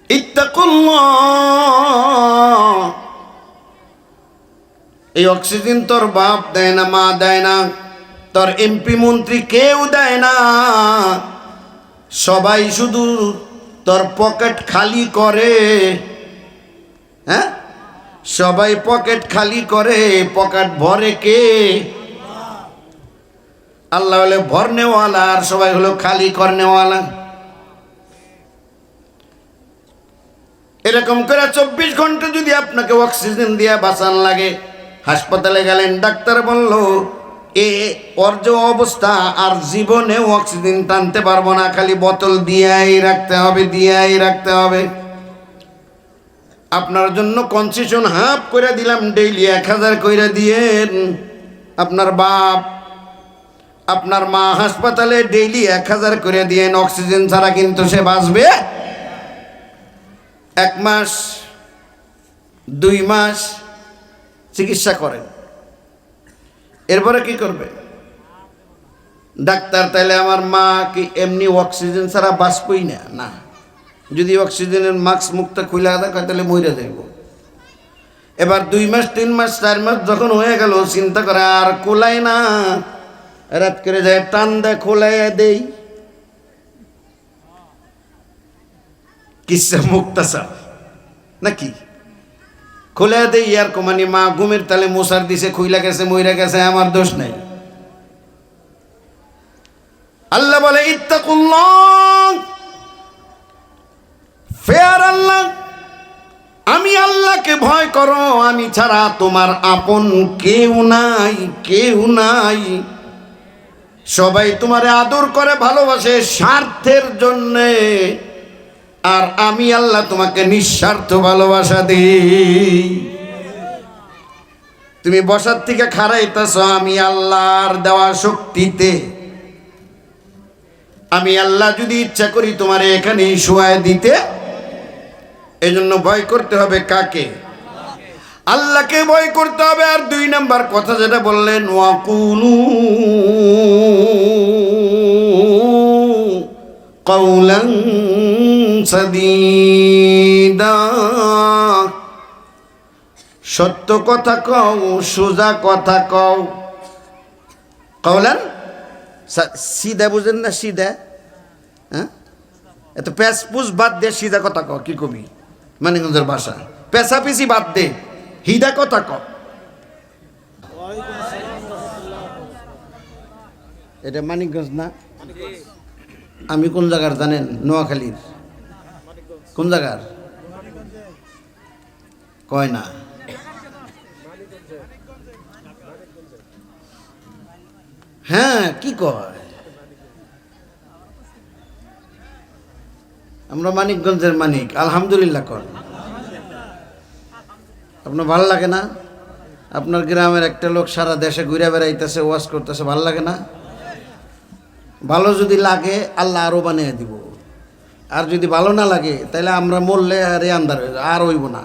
ইত্তাকুল্লাহ। এই অক্সিজেন তোর বাপ দেয় না, মা দেয় না, তোর এমপি মন্ত্রী কেউ দেয় না। সবাই শুধু তোর পকেট খালি করে। হ্যাঁ, সবাই পকেট খালি করে, পকেট ভরে কে? আল্লাহ হলে ভরনেওয়ালা, আর সবাই হলো খালি করনেওয়ালা। এরকম করে 24 ঘন্টা যদি আপনাকে অক্সিজেন দিয়ে বাঁচান লাগে, হাসপাতালে গেলেন, ডাক্তার বলল ওর যে অবস্থা আর জীবনেও অক্সিজেন টানতে পারবো না, খালি বোতল দিয়েই রাখতে হবে, দিয়েই রাখতে হবে। আপনার জন্য কনসেশন হাফ করে দিলাম, ডেইলি 1000 কইরা দিয়েন। আপনার বাপ আপনার মা হাসপাতালে ডেইলি 1000 করে দিয়েন। অক্সিজেন ছাড়া কিন্তু সে বাঁচবে 1 মাস 2 মাস চিকিৎসা করেন, এরপরে কি করবে ডাক্তার? তাইলে আমার মা কি এমনি অক্সিজেন ছাড়া বাঁচবই না? না, যদি অক্সিজেনের মাস্ক মুখটা খুলে থাকে তাহলে মরে যাইব। এবার 2 মাস 3 মাস 4 মাস যখন হয়ে গেল, চিন্তা করে আর কোলাই না, রাত করে যায় টান দেয়, খোলাইয়া দেই, কিসা মুক্তাসা নাকি খুলে দেই। আর কমানি মা ঘুমের তালে মশার দিছে, খুইলা গেছে, মইরা গেছে, আমার দোষ নাই। আল্লাহ বলে ইত্তাকুল্লাহ, ফেয়ার আল্লাহ, আমি আল্লাহকে ভয় করো, আমি ছাড়া তোমার আপন কেউ নাই, কেউ নাই। সবাই তোমারে আদর করে, ভালোবাসে স্বার্থের জন্যে, আর আমি আল্লাহ তোমাকে নিঃস্বার্থ ভালোবাসা দিই। তুমি বসার থেকে খাড়াইতেছ আমি আল্লাহর দেওয়া শক্তিতে। আমি আল্লাহ যদি ইচ্ছা করি তোমারে এখানেই শোয়ায় দিতে। এজন্য ভয় করতে হবে কাকে? আল্লাহকে ভয় করতে হবে। আর 2 নাম্বার কথা যেটা বললেন, ওয়াকুলু কাওলান সাদীদা, সত্য কথা কও, সোজা কথা কও। কাওলান সিধা, বুঝেন না? সিধা, হ্যাঁ, এত প্যাস পুষ বাদ দে, সিধা কথা কও। কি কবি মানিকগঞ্জের ভাষা, পেশা পিছি বাদ দে, হিদা কথা কও। এটা মানিকগঞ্জ না? আমি কোন জায়গার জানেন? নোয়াখালীর। কোন জায়গার কয় না? হ্যাঁ, কি কয়? আমরা মানিকগঞ্জের মানিক, আলহামদুলিল্লাহ কর। আপনার ভালো লাগে না? আপনার গ্রামের একটা লোক সারা দেশে ঘুরে বেড়াইতেছে, ওয়াজ করতেছে, ভালো লাগে না? ভালো যদি লাগে আল্লাহ আরো বানিয়ে দিব, আর যদি ভালো না লাগে তাহলে আমরা মরলে আরে আন্দার হয়ে আর হইব না।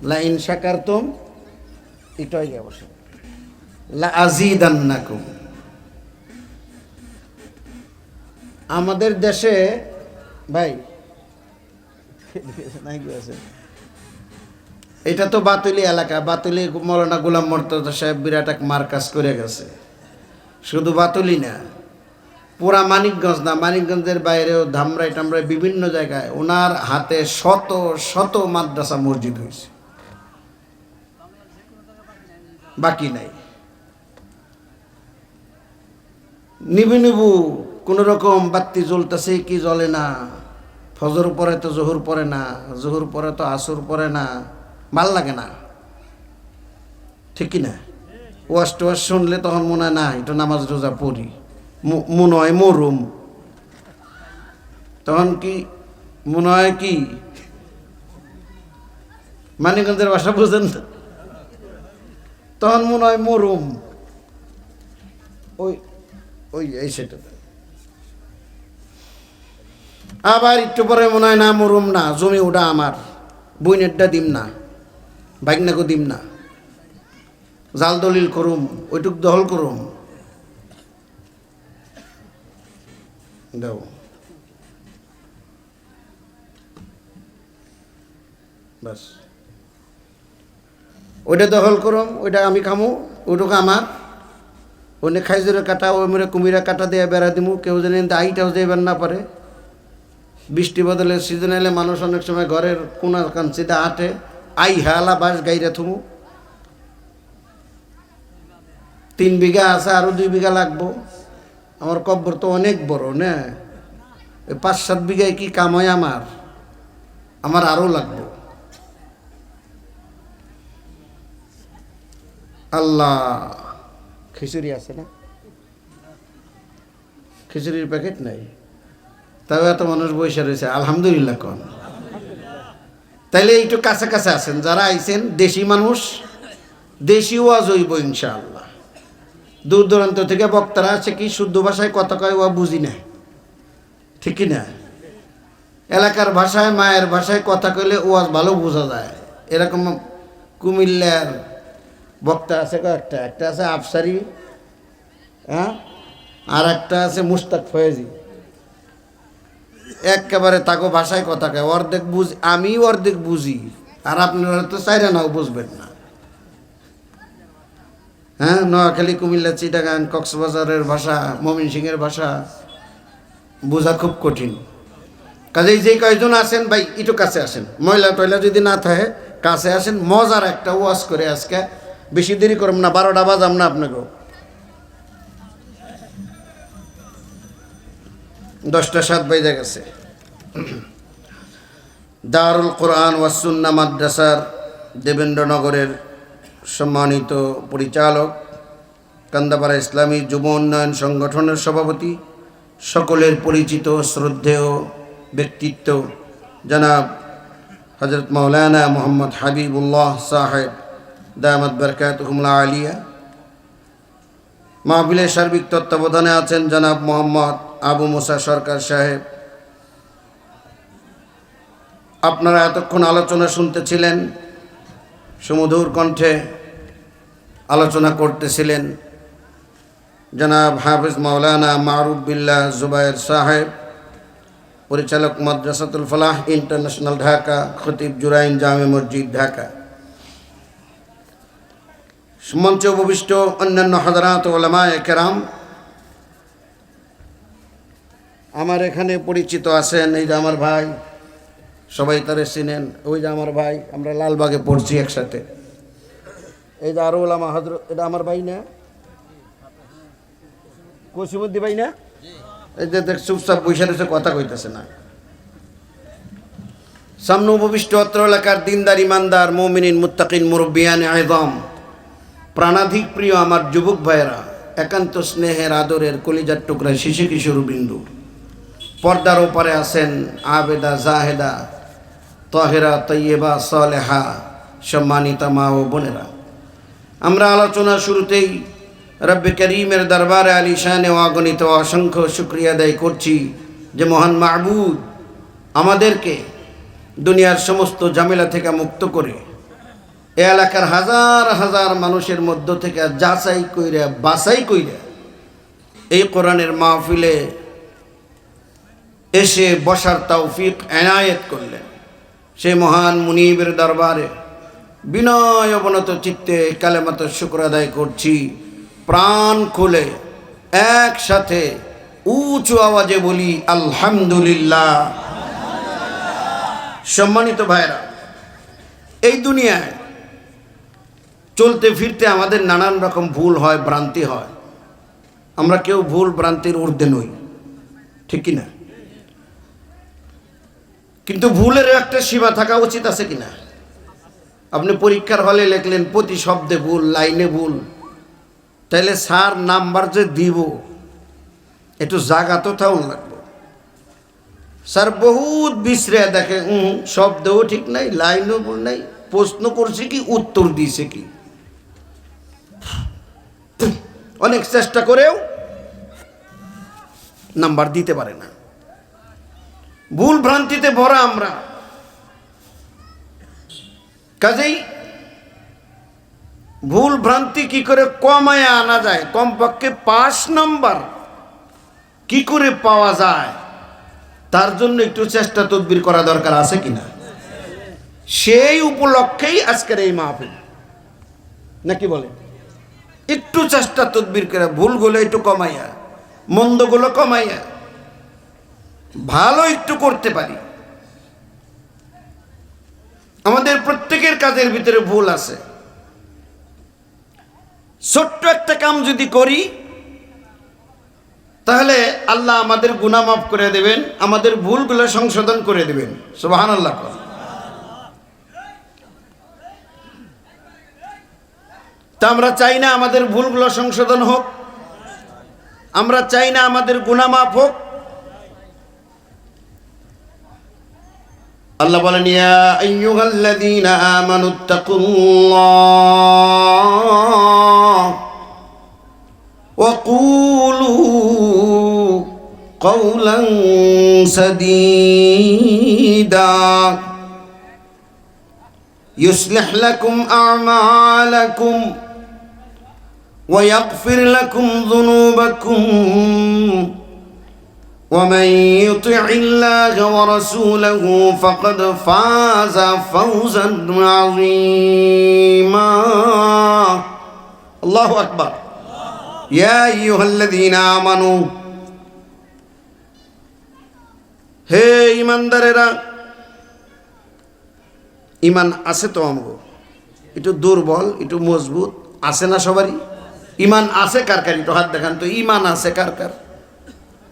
লা ইন শাকারতুম, এটাই অবশ্য, লা আযীদান্নাকুম। আমাদের দেশে ভাই এটা তো বাতুলি এলাকা, বাতুলি মৌলানা গোলাম মুর্তজা সাহেব বিরাট এক মার্কাজ করে গেছে। শুধু বাতুলি না, পুরা মানিকগঞ্জ না, মানিকগঞ্জের বাইরেও ধামরাই টামরাই বিভিন্ন জায়গায় ওনার হাতে শত শত মাদ্রাসা মসজিদ হয়েছে, বাকি নাই। নিবু নিবু কোন রকম বাতি জ্বলতেছে কি জ্বলে না, ফজর পরে তো জোহর পরে না, জোহর পরে তো আসর পরে না, ভাল লাগে না, ঠিক কি না? ওয়াজ টোয়াজ শুনলে তখন মনে হয় না এটা নামাজ রোজা পড়ি, মনে হয় মরুম। তখন কি মনে হয় কি, মানিকগঞ্জের ভাষা বুঝেন তো? তখন মনে হয় মরুম, ওই ওই এই সেটা। আবার একটু পরে মনে হয় না মরুম না, জমি ওটা আমার, বইনেরটা দিম না, ভাগনাকে দিম না, জাল দলিল করুম, ওইটুক দহল করুম, দাও। বাস ওইটা দখল করম, ওইটা আমি খামু, ওইটুকু আমার। ওনে খাইজুরের কাটা, ওই মেরে কুমিরা কাটা দিয়ে বেড়া দিমু, কেউ যেন আইটাও যাইবার না পারে। বৃষ্টি বদলে সিজন এলে মানুষ অনেক সময় ঘরের কোনা কাঞ্চিতে আটে, আই হালা বাস গাইরে থুমু। 3 বিঘা আছে, আরো 2 বিঘা লাগবো। আমার কব্বর তো অনেক বড় না, ওই 5-7 বিঘায় কি কাম হয় আমার আরো লাগবো। আল্লাহ, খিচুড়ি আছে না? খিচুড়ির প্যাকেট নাই, তাও এত মানুষ বসে রয়েছে, আলহামদুলিল্লাহ কোন। তাইলে একটু কাছে কাছে আছেন যারা আইছেন, দেশি মানুষ, দেশি ওয়াজ হইব ইনশাআল্লাহ। দূর দূরান্ত থেকে বক্তারা আছে, কি শুদ্ধ ভাষায় কথা কয় ও বুঝি না, ঠিক কি না? এলাকার ভাষায়, মায়ের ভাষায় কথা কইলে ওয়াজ ভালো বোঝা যায়। এরকম কুমিল্লার বক্তা আছে কয়েকটা, একটা আছে আফসারি, হ্যাঁ, আর একটা আছে মুস্তাক ফয়েজি। একেবারে তাকে ভাষায় কথা কয়, অর্ধেক বুঝি, আমি অর্ধেক বুঝি, আর আপনারা তো চাইরা নাও বুঝবেন না। হ্যাঁ, নোয়াখালী, কুমিল্লা, চিটাগাং, কক্সবাজারের ভাষা, ময়মনসিংহের ভাষা বোঝা খুব কঠিন। কাজেই যে কয়জন আসেন ভাই, একটু কাছে আসেন, ময়লা টয়লা যদি না থাকে কাছে আসেন। মজার একটা ওয়াজ করে আজকে, বেশি দেরি করব না, 12টা বাজাম না আপনাকেও, 10টা 7 বেজে গেছে। দারুল কোরআন ওয়াস সুন্নাহ মাদ্রাসার দেবেন্দ্রনগরের সম্মানিত পরিচালক, কান্দাপাড়া ইসলামী যুব উন্নয়ন সংগঠনের সভাপতি, সকলের পরিচিত শ্রদ্ধেয় ব্যক্তিত্ব জনাব হযরত মাওলানা মোহাম্মদ হাবিবুল্লাহ সাহেব দামাত বরকাতুহুল আলিয়া। মাহফিলের সার্বিক তত্ত্বাবধানে আছেন জনাব মোহাম্মদ আবু মুসা সরকার সাহেব। আপনারা এতক্ষণ আলোচনা শুনতেছিলেন, সুমধুর কণ্ঠে আলোচনা করতেছিলেন জনাব হাফিজ মাওলানা মারুফ বিল্লাহ জুবায়ের সাহেব, পরিচালক মাদ্রাসাতুল ফালাহ ইন্টারন্যাশনাল ঢাকা, খতিব জুরাইন জামে মসজিদ ঢাকা। মঞ্চে উপবিষ্ট অন্যান্য হাজারাত ওলামায়ে কেরাম, আমার এখানে পরিচিত আছেন, এই যে আমার ভাই, সবাই তারে চিনেন, ওই যে আমার ভাই, আমরা লালবাগে পড়ছি একসাথে। এই যে আরো ওলামা হযরত, এটা আমার ভাই না, কসিমুদ্দি ভাই না? এই যে দেখ চুপচাপ বসে রয়েছে, কথা কইতেছে না। সামনে উপবিষ্ট অত্র এলাকার দিনদার, ইমানদার, মুমিনিন, মুত্তাকিন, মুরব্বিয়ান আযম, প্রাণাধিক প্রিয় আমার যুবক ভাইয়েরা, একান্ত স্নেহের, আদরের, কলিজার টুকরা শিশু কিশোর বিন্দু, পর্দার ওপারে আছেন আবেদা, জাহেদা, তাহেরা, তৈয়বা, সালেহা, সম্মানিতা মা ও বোনেরা। আমরা আলোচনা শুরুতেই রব্বে করিমের দরবারে আলিশানে ও অগণিত অসংখ্য শুকরিয়া আদায় করছি যে মহান মাহবুব আমাদেরকে দুনিয়ার সমস্ত ঝামেলা থেকে মুক্ত করে এ এলাকার হাজার হাজার মানুষের মধ্য থেকে যাচাই কইরা বাছাই কইরা এই কোরআনের মাহফিলে এসে বসার তৌফিক এনায়েত করলেন। সেই মহান মুনিবের দরবারে বিনয় অবনত চিত্তে কালেমাত শুকর আদায় করছি। প্রাণ খুলে একসাথে উঁচু আওয়াজে বলি আলহামদুলিল্লাহ। সম্মানিত ভাইরা, এই দুনিয়ায় চলতে ফিরতে আমাদের নানান রকম ভুল হয়, ভ্রান্তি হয়। আমরা কেউ ভুল ভ্রান্তির ঊর্ধ্বে নই, ঠিক কিনা? কিন্তু ভুলের একটা সীমা থাকা উচিত, আছে কিনা? আপনি পরীক্ষার হলে লিখলেন প্রতি শব্দে ভুল, লাইনে ভুল, তাইলে স্যার নাম্বার যে দিব একটু জায়গা তো থাউন লাগবে। স্যার বহুত বিশ্রে দেখে, শব্দও ঠিক নাই, লাইনও ভুল নাই, প্রশ্ন করছে কি, উত্তর দিয়েছে কি, অনেক চেষ্টা করেও নাম্বার দিতে পারে না। ভুল ভ্রান্তিতে ভরা আমরা। কাজেই ভুল ভ্রান্তি কি করে কমায় আনা যায়, কমপক্ষে 5 নম্বর কি করে পাওয়া যায়, তার জন্য একটু চেষ্টা তদবির করা দরকার, আছে কিনা? সেই উপলক্ষেই আজকের এই মাহফিল, নাকি বলে? একটু চেষ্টা তদবির করে ভুলগুলো একটু কমাইয়া, মন্দগুলো কমাইয়া ভালো একটু করতে পারি। আমাদের প্রত্যেকের কাজের ভিতরে ভুল আছে। ছোট্ট একটা কাম যদি করি তাহলে আল্লাহ আমাদের গুনাহ মাফ করে দেবেন, আমাদের ভুলগুলো সংশোধন করে দেবেন। সুবহানাল্লাহ। তা আমরা চাই না আমাদের ভুলগুলো সংশোধন হোক, আমরা চাই না আমাদের গুনাহ মাফ হোক। আল্লাহ বলেন, ইয়া আইয়ুহাল্লাযীনা আমানুত্তাকুল্লাহ ওয়া কুলু কওলান সাদীদা يصلح لكم أعمالكم ويغفر لكم ذنوبكم ومن يطع الله ورسوله فقد فاز فوزا عظيما الله أكبر يا أيها الذين آمنوا হে ইমানদারেরা, ইমান আছে তো আমগো, একটু দুর্বল একটু মজবুত আছে না সবারই? ইমান আছে কার কার? একটু হাত দেখান তো, ইমান আছে কার কার?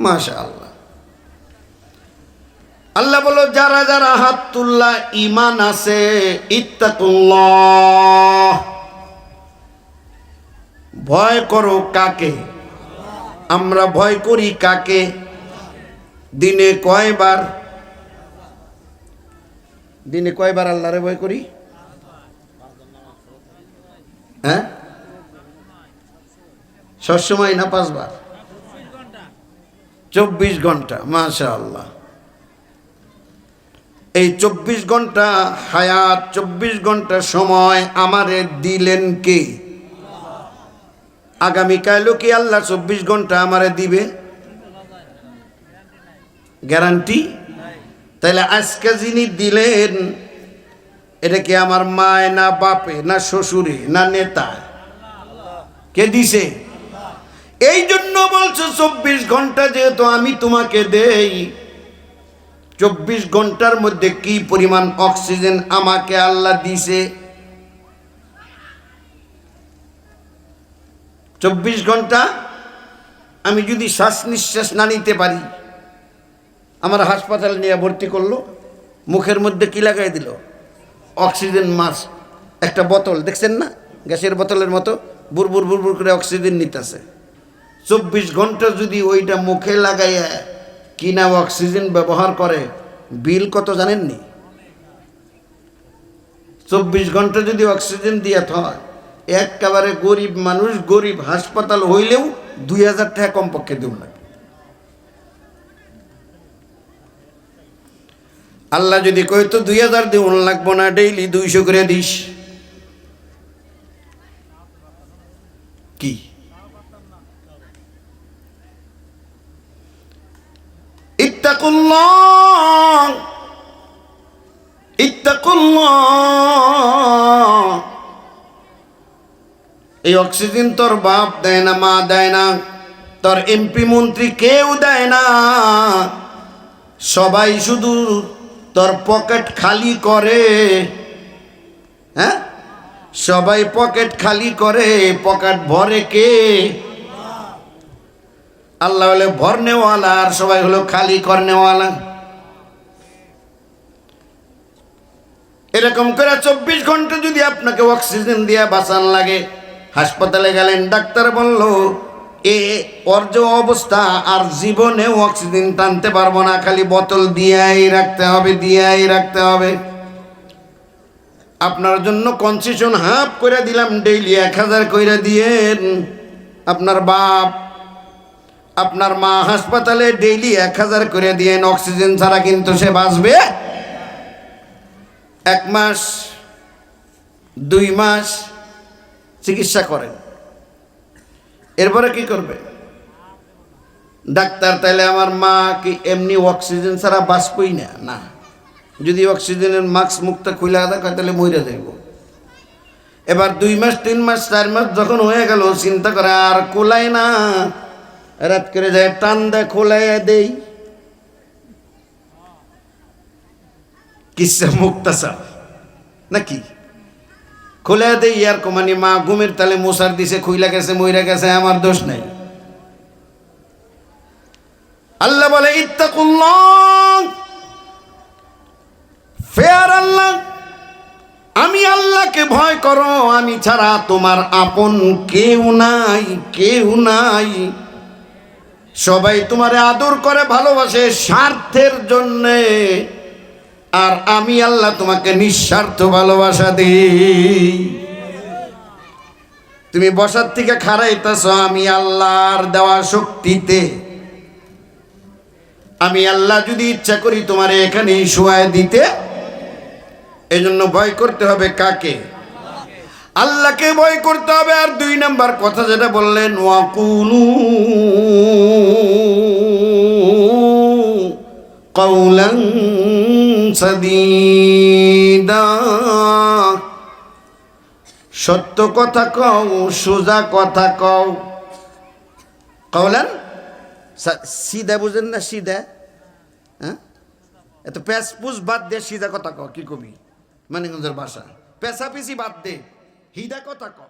মাশাআল্লাহ। আল্লাহ বলো, যারা যারা হাত তুল্লা ইমান আছে, ইত্তাকুল্লাহ, ভয় করো কাকে? আমরা ভয় করি কাকে? দিনে কয়বার? দিনে কয়বার আল্লাহরে ভয় করি? হ্যাঁ, সবসময় না 5 বার? 24 ঘন্টা। মাশাআল্লাহ। এই 24 ঘন্টা হায়াত, 24 ঘন্টা সময় আমারে দিলেন কে? আগামীকালও কি আল্লাহ 24 ঘন্টা আমারে দিবে? গ্যারান্টি? তাহলে আজকে যিনি দিলেন, এটা কি আমার মায় না বাপে না শ্বশুরে না নেতা? কে দিছে? এই জন্য বলছো 24 ঘন্টা যেহেতু আমি তোমাকে দেই, 24 ঘন্টার মধ্যে কি পরিমাণ অক্সিজেন আমাকে আল্লাহ দিছে? 24 ঘন্টা আমি যদি শ্বাস নিঃশ্বাস না নিতে পারি, আমার হাসপাতালে নিয়ে ভর্তি করলো, মুখের মধ্যে কি লাগাই দিল? অক্সিজেন মাস্ক, একটা বোতল দেখছেন না, গ্যাসের বোতলের মতো বুরবুর বুরবুর করে অক্সিজেন নিতেছে। 24 ঘন্টা যদি ওইটা মুখে লাগাইয়া কিনা অক্সিজেন ব্যবহার করে, বিল কত জানেননি? 24 ঘন্টা যদি অক্সিজেন দিয়ে হয়, একেবারে গরিব মানুষ, গরিব হাসপাতাল হইলেও 2000 টাকা কমপক্ষে দেব না। আল্লাহ যদি কইতো 2000 দেউন লাগবো না, ডেইলি 200 করে দিস, কি? ইত্তাকুল্লাহ ইত্তাকুল্লাহ। এই অক্সিজেন তোর বাপ দেয় না, মা দেয় না, তোর এমপি মন্ত্রী কেউ দেয় না। সবাই শুধু তোর পকেট খালি করে। হ্যাঁ, সবাই পকেট খালি করে, পকেট ভরে কে? আল্লাহ হলে ভরনেওয়ালা, আর সবাই হলো খালি করনেওয়ালা। এরকম করে 24 ঘন্টা যদি আপনাকে অক্সিজেন দিয়ে বাঁচান লাগে, হাসপাতালে গেলেন, ডাক্তার বলল ওর যে অবস্থা, আর জীবনেও অক্সিজেন টানতে পারবো না, খালি বোতল দিয়েই রাখতে হবে, দিয়েই রাখতে হবে। আপনার জন্য কনসেশন হাফ করে দিলাম, ডেইলি 1000 কইরা দিয়েন। আপনার বাপ, আপনার মা হাসপাতালে ডেইলি 1000 করে দিয়েন। অক্সিজেন ছাড়া কিন্তু সে বাঁচবে 1 মাস 2 মাস চিকিৎসা করেন, এরপরে কি করবে ডাক্তার? তাইলে আমার মা কি এমনি অক্সিজেন ছাড়া বাঁচবই না? না, যদি অক্সিজেনের মাস্ক মুখটা খুলে দেখা তাহলে মরে যাইব। এবার 2 মাস 3 মাস 4 মাস যখন হয়ে গেল চিন্তা করে আর কোলাই না, রাত করে যায় টান দেয় খোলাইয়া দেই, কিসা মুক্তাসা নাকি খোলা দেই আর কমানি মা ঘুমের তালে মশার দিছে খুইলা গেছে মইরা গেছে, আমার দোষ নাই। আল্লাহ বলে ইত্তাকুল্লাহ, ফেয়ার আল্লাহ, আমি আল্লাহকে ভয় করো, আমি ছাড়া তোমার আপন কেউ নাই, কেউ নাই। সবাই তোমারে আদর করে ভালোবাসে স্বার্থের জন্যে, আর আমি আল্লাহ তোমাকে নিঃস্বার্থ ভালোবাসা দিই। তুমি বসার থেকে খাড়াইতেছ আমি আল্লাহর দেওয়া শক্তিতে। আমি আল্লাহ যদি ইচ্ছা করি তোমারে এখানেই শোয়ায় দিতে। এই জন্য ভয় করতে হবে কাকে? আল্লাহকে ভয় করতে হবে। আর 2 নাম্বার কথা যেটা বললেন, ওয়াকুলু কাওলান সাদীদা, সত্য কথা কও, সোজা কথা কও। কাওলান সিধা, বুঝেন না? সিধা, হ্যাঁ, এত প্যাস পুষ বাদ দে, সিধা কথা কও। কি কবি মানিকগঞ্জের ভাষা, পেশা পিছি বাদ দে, হিদা কথা কও।